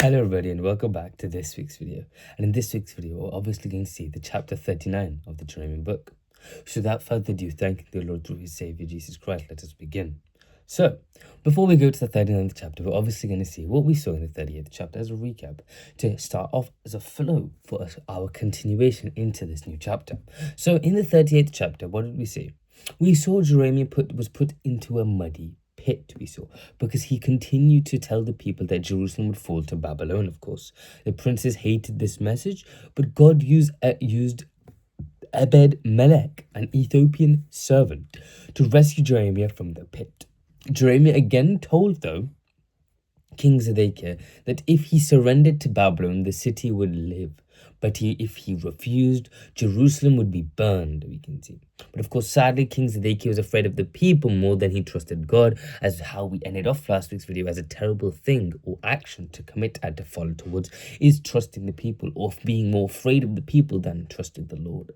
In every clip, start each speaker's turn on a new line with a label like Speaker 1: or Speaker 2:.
Speaker 1: Hello everybody and welcome back to this week's video. And in this week's video, we're obviously going to see the chapter 39 of the Jeremiah book. So without further ado, thanking the Lord through his Savior Jesus Christ, let us begin. So, before we go to the 39th chapter, we're obviously going to see what we saw in the 38th chapter as a recap to start off as a flow for our continuation into this new chapter. So in the 38th chapter, what did we see? We saw Jeremiah was put into a muddy pit, we saw, because he continued to tell the people that Jerusalem would fall to Babylon, of course. The princes hated this message, but God used Ebed-Melech, an Ethiopian servant, to rescue Jeremiah from the pit. Jeremiah again told, though, King Zedekiah that if he surrendered to Babylon, the city would live. But if he refused, Jerusalem would be burned, we can see. But of course, sadly, King Zedekiah was afraid of the people more than he trusted God, as how we ended off last week's video as a terrible thing or action to commit and to follow towards is trusting the people or being more afraid of the people than trusting the Lord.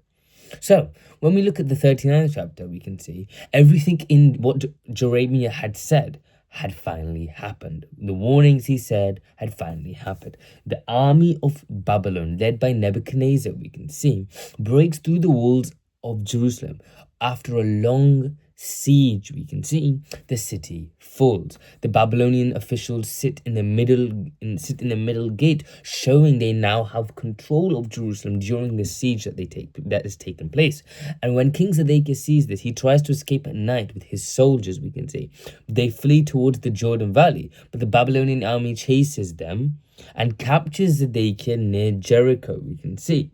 Speaker 1: So, when we look at the 39th chapter, we can see everything in what Jeremiah had said had finally happened. The warnings he said had finally happened. The army of Babylon, led by Nebuchadnezzar, we can see, breaks through the walls of Jerusalem. After a long siege, we can see the city falls. The Babylonian officials sit in the middle gate, showing they now have control of Jerusalem during the siege that has taken place. And when King Zedekiah sees this, he tries to escape at night with his soldiers, we can see. They flee towards the Jordan Valley, but the Babylonian army chases them and captures Zedekiah near Jericho, we can see.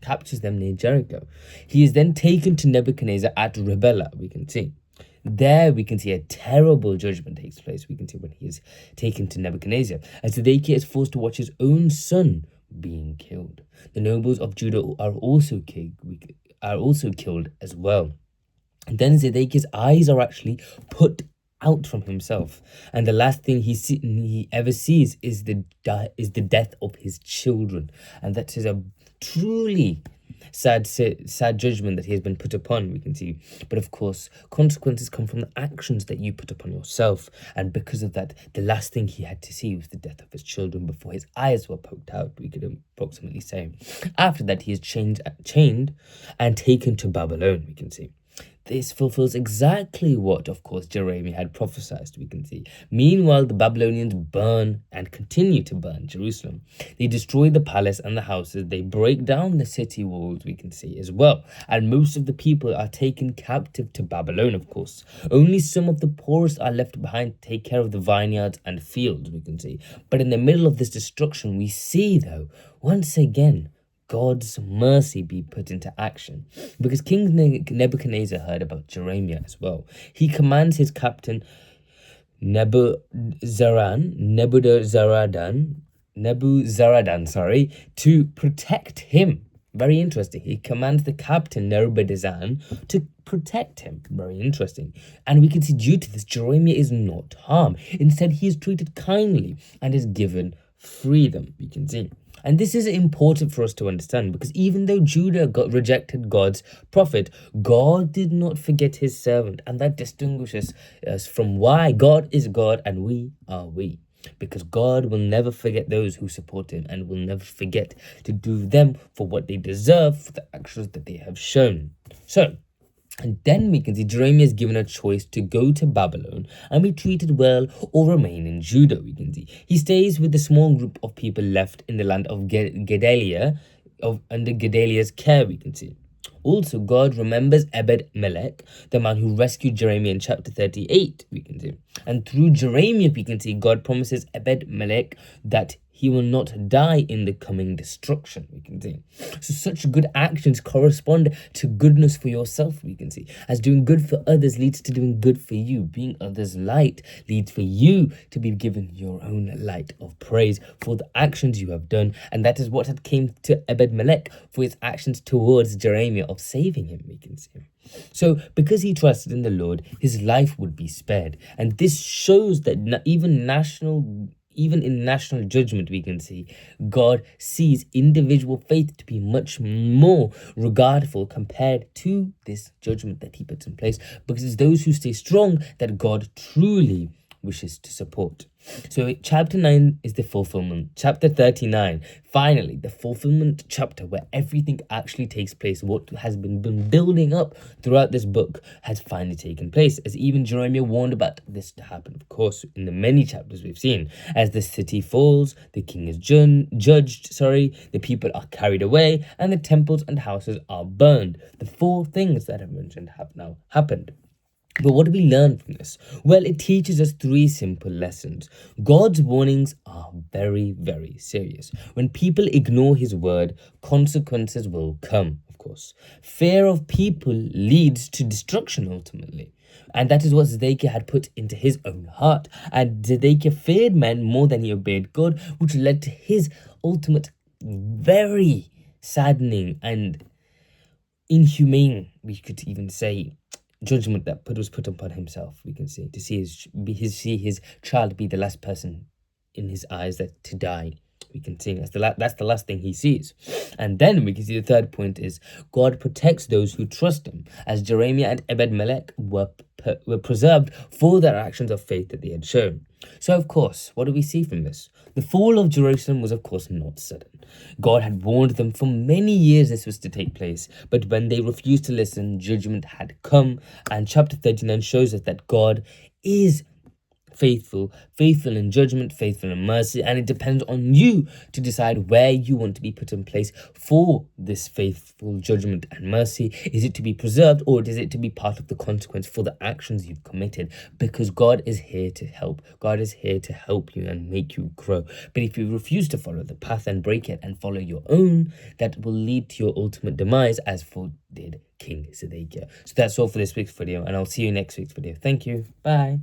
Speaker 1: Captures them near Jericho. He is then taken to Nebuchadnezzar at Riblah, we can see. There we can see a terrible judgment takes place. We can see when he is taken to Nebuchadnezzar, as Zedekiah is forced to watch his own son being killed. The nobles of Judah are also killed as well. And then Zedekiah's eyes are actually put out from himself, and the last thing he ever sees is the death of his children, and that is a truly sad judgment that he has been put upon, we can see. But of course, consequences come from the actions that you put upon yourself, and because of that, the last thing he had to see was the death of his children before his eyes were poked out, we could approximately say. After that, he is chained and taken to Babylon, we can see. This fulfills exactly what, of course, Jeremiah had prophesied, we can see. Meanwhile, the Babylonians burn and continue to burn Jerusalem. They destroy the palace and the houses. They break down the city walls, we can see, as well. And most of the people are taken captive to Babylon, of course. Only some of the poorest are left behind to take care of the vineyards and fields, we can see. But in the middle of this destruction, we see, though, once again, God's mercy be put into action, because King Nebuchadnezzar heard about Jeremiah as well. He commands his captain Nebuzaradan, to protect him. Very interesting. He commands the captain Nebuzaradan to protect him. Very interesting. And we can see due to this, Jeremiah is not harmed. Instead, he is treated kindly and is given freedom, we can see. And this is important for us to understand, because even though Judah rejected God's prophet, God did not forget his servant. And that distinguishes us from why God is God and we are we. Because God will never forget those who support him and will never forget to do them for what they deserve for the actions that they have shown. So, and then we can see Jeremiah is given a choice to go to Babylon and be treated well or remain in Judah, we can see. He stays with the small group of people left in the land of Gedaliah, under Gedaliah's care, we can see. Also, God remembers Ebed-Melech, the man who rescued Jeremiah in chapter 38, we can see. And through Jeremiah, we can see God promises Ebed-Melech that he will not die in the coming destruction, we can see. So such good actions correspond to goodness for yourself, we can see. As doing good for others leads to doing good for you. Being others' light leads for you to be given your own light of praise for the actions you have done. And that is what had came to Ebed-Melech for his actions towards Jeremiah of saving him, we can see. So because he trusted in the Lord, his life would be spared. And this shows that even in national judgment, we can see God sees individual faith to be much more regardful compared to this judgment that he puts in place, because it's those who stay strong that God truly wishes to support. So chapter 9 is the fulfillment. Chapter 39, finally, the fulfillment chapter where everything actually takes place. What has been building up throughout this book has finally taken place, as even Jeremiah warned about this to happen, of course, in the many chapters we've seen. As the city falls, the king is judged, the people are carried away, and the temples and houses are burned. The four things that I've mentioned have now happened. But what do we learn from this? Well, it teaches us three simple lessons. God's warnings are very, very serious. When people ignore his word, consequences will come, of course. Fear of people leads to destruction ultimately. And that is what Zedekiah had put into his own heart. And Zedekiah feared men more than he obeyed God, which led to his ultimate, very saddening and inhumane, we could even say, judgment that was put upon himself. We can see to see his child be the last person in his eyes that to die. We can see that's the last thing he sees. And then we can see the third point is God protects those who trust him, as Jeremiah and Ebed-Melech were preserved for their actions of faith that they had shown. So, of course, what do we see from this? The fall of Jerusalem was, of course, not sudden. God had warned them for many years this was to take place, but when they refused to listen, judgment had come. And chapter 39 shows us that God is faithful in judgment, faithful in mercy, and it depends on you to decide where you want to be put in place for this faithful judgment and mercy. Is it to be preserved, or is it to be part of the consequence for the actions you've committed? Because God is here to help. God is here to help you and make you grow. But if you refuse to follow the path and break it and follow your own, that will lead to your ultimate demise, as for did King Zedekiah. So that's all for this week's video, and I'll see you next week's video. Thank you. Bye.